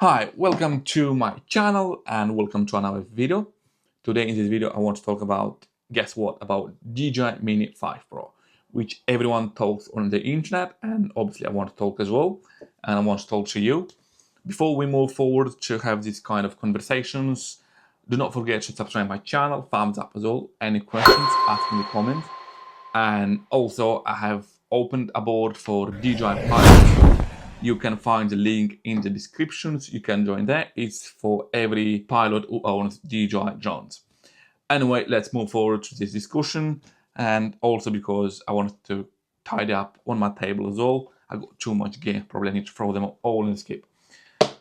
Hi, welcome to my channel and welcome to another video. Today in this video I want to talk about, guess what, about DJI Mini 5 Pro, which everyone talks on the internet, and obviously I want to talk as well, and I want to talk to you. Before we move forward to have these kind of conversations, do not forget to subscribe my channel, thumbs up as well, any questions, ask in the comments. And also I have opened a board for DJI Pilot. You can find the link in the descriptions. You can join there. It's for every pilot who owns DJI drones. Anyway, let's move forward to this discussion. And also because I wanted to tidy up on my table as well. I got too much gear, probably I need to throw them all in the skip.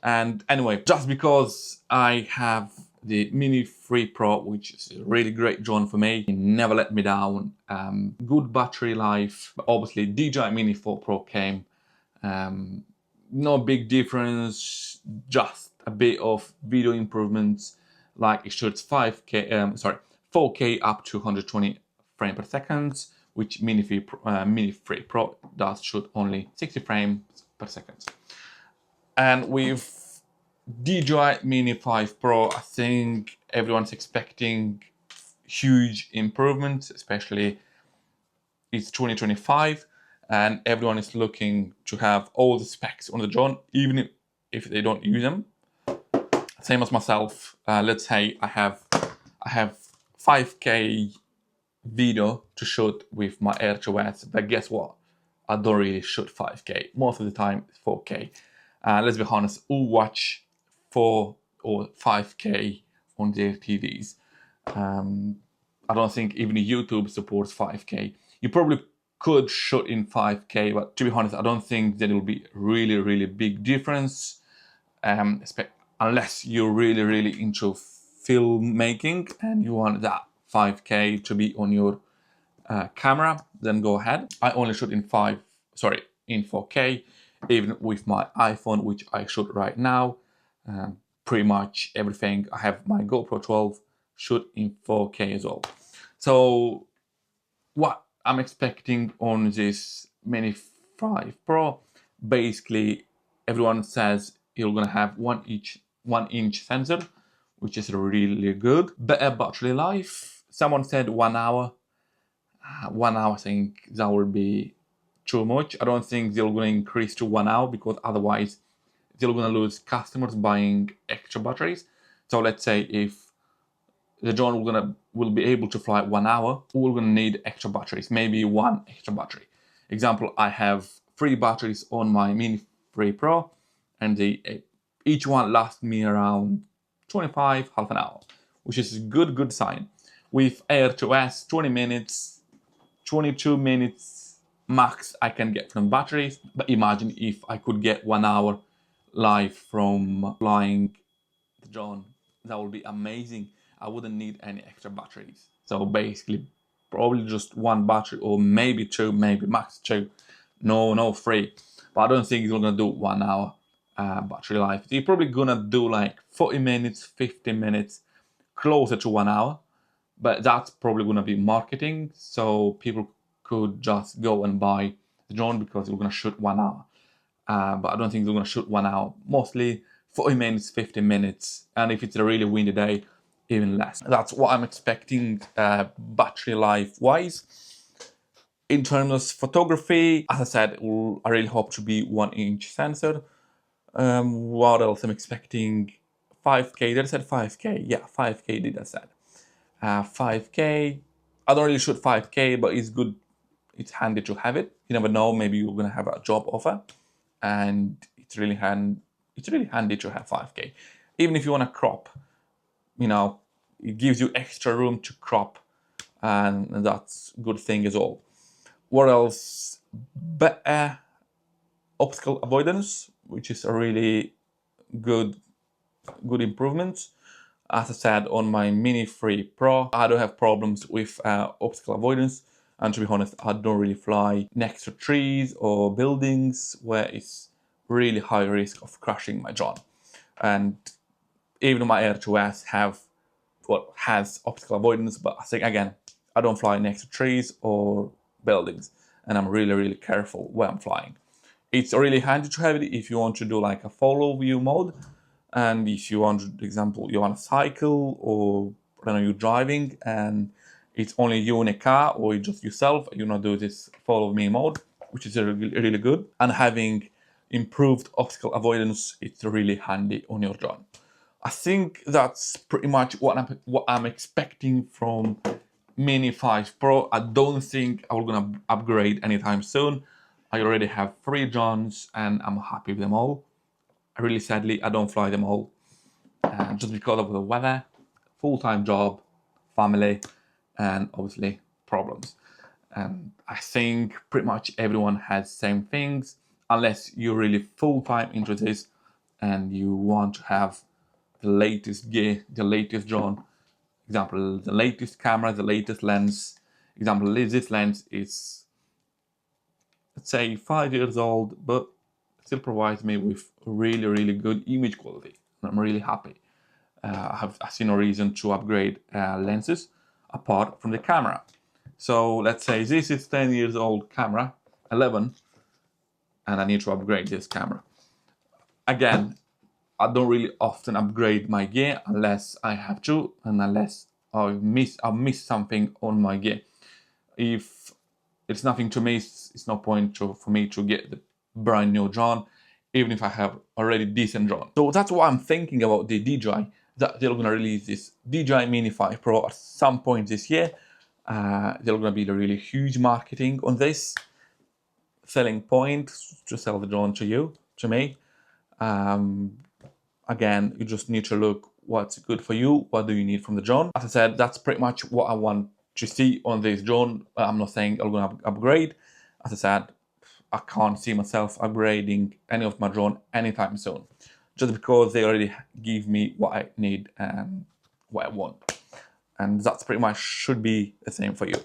And anyway, just because I have the Mini 3 Pro, which is a really great drone for me, it never let me down. Good battery life. But obviously, DJI Mini 4 Pro came. No big difference, just a bit of video improvements, like it shoots 4K up to 120 frames per second, which Mini 3 Pro does shoot only 60 frames per second. And with DJI Mini 5 Pro, I think everyone's expecting huge improvements, especially it's 2025. And everyone is looking to have all the specs on the drone, even if they don't use them. Same as myself. Let's say I have 5K video to shoot with my Air2S, but guess what? I don't really shoot 5K. Most of the time, it's 4K. Let's be honest, who watch 4 or 5K on their TVs? I don't think even YouTube supports 5K. You probably could shoot in 5K, but to be honest, I don't think that it will be really big difference, unless you're really into filmmaking and you want that 5K to be on your camera, then go ahead. I only shoot in 4K, even with my iPhone, which I shoot right now. Pretty much everything. I have my GoPro 12 shoot in 4K as well. So what I'm expecting on this Mini 5 Pro, basically everyone says you're gonna have 1-inch sensor, which is really good. Better battery life. Someone said 1 hour. 1 hour, I think that would be too much. I don't think they're gonna increase to 1 hour because otherwise they're gonna lose customers buying extra batteries. So let's say if the drone will be able to fly 1 hour, we're gonna need extra batteries, maybe 1 extra battery. Example, I have 3 batteries on my Mini 3 Pro, and each one lasts me around 25, half an hour, which is a good sign. With Air2S, 20 minutes, 22 minutes max I can get from batteries. But imagine if I could get 1 hour live from flying the drone. That would be amazing. I wouldn't need any extra batteries. So basically, probably just 1 battery or maybe 2, maybe max 2. No 3. But I don't think you're gonna do 1 hour battery life. You're probably gonna do like 40 minutes, 50 minutes, closer to 1 hour. But that's probably gonna be marketing. So people could just go and buy the drone because you're gonna shoot 1 hour. But I don't think they're gonna shoot 1 hour. Mostly 40 minutes, 50 minutes. And if it's a really windy day, even less. That's what I'm expecting battery life wise. In terms of photography, as I said, I really hope to be 1-inch sensor. What else I'm expecting? 5K, did I said 5K? Yeah, 5K did I said. 5K, I don't really shoot 5K, but it's good, it's handy to have it. You never know, maybe you're gonna have a job offer, and it's really handy to have 5K. Even if you wanna crop, you know, it gives you extra room to crop, and that's a good thing as well. What else? Better obstacle avoidance, which is a really good improvement. As I said, on my Mini 3 Pro, I don't have problems with obstacle avoidance, and to be honest, I don't really fly next to trees or buildings where it's really high risk of crashing my drone. And even my Air2S has obstacle avoidance, but I think again, I don't fly next to trees or buildings, and I'm really careful where I'm flying. It's really handy to have it if you want to do like a follow view mode, And if you want, for example, you want to cycle, or I don't know, you're driving and it's only you in a car, or just yourself, you know, do this follow me mode, which is really good. And having improved obstacle avoidance, it's really handy on your drone. I think that's pretty much what I'm expecting from Mini 5 Pro. I don't think I'm gonna upgrade anytime soon. I already have 3 drones and I'm happy with them all. Really sadly, I don't fly them all just because of the weather, full-time job, family, and obviously problems. And I think pretty much everyone has same things, unless you're really full-time into this and you want to have the latest gear, the latest drone. Example, the latest camera, the latest lens. Example, this lens is, let's say, 5 years old, but still provides me with really good image quality. And I'm really happy. I see no reason to upgrade lenses apart from the camera. So let's say this is 10 years old camera, 11, and I need to upgrade this camera. Again, I don't really often upgrade my gear unless I have to, and unless I miss something on my gear. If it's nothing to miss, it's no point for me to get the brand new drone, even if I have already decent drone. So that's what I'm thinking about the DJI, that they're gonna release this DJI Mini 5 Pro at some point this year. They're gonna be the really huge marketing on this, selling point to sell the drone to me. Again, you just need to look what's good for you, what do you need from the drone. As I said, that's pretty much what I want to see on this drone. I'm not saying I'm gonna upgrade. As I said, I can't see myself upgrading any of my drone anytime soon, just because they already give me what I need and what I want. And that's pretty much should be the same for you.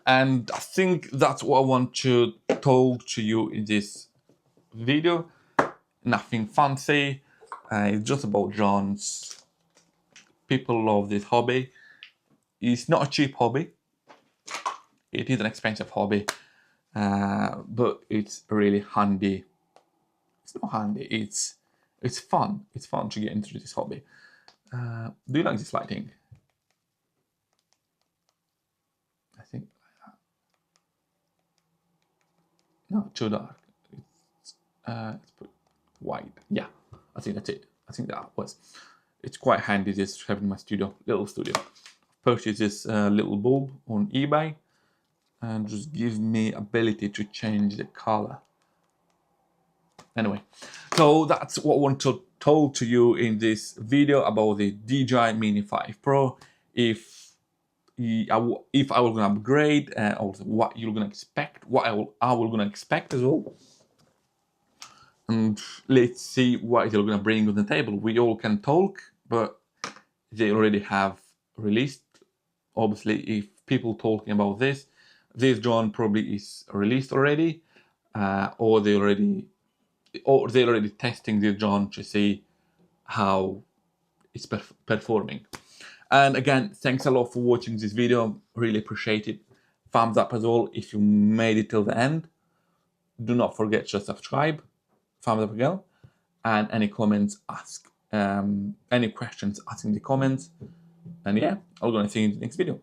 And I think that's what I want to tell to you in this video. Nothing fancy, it's just about drones. People love this hobby. It's not a cheap hobby. It is an expensive hobby, but it's really handy. It's not handy, it's fun. It's fun to get into this hobby. Do you like this lighting? I think no, too dark. Let's put white. Yeah, I think that's it. I think that was. It's quite handy just to have in my studio, little studio. Purchased this little bulb on eBay, and just gives me ability to change the color. Anyway, so that's what I want to tell to you in this video about the DJI Mini 5 Pro. If I was gonna upgrade, also what you're gonna expect, what I will gonna expect as well. And let's see what they're gonna bring on the table. We all can talk, but they already have released. Obviously, if people talking about this drone probably is released already, or they're already testing this drone to see how it's performing. And again, thanks a lot for watching this video. Really appreciate it. Thumbs up as well if you made it till the end. Do not forget to subscribe. Thumbs up again. And any comments, ask. Any questions, ask in the comments. And yeah, I'm gonna see you in the next video.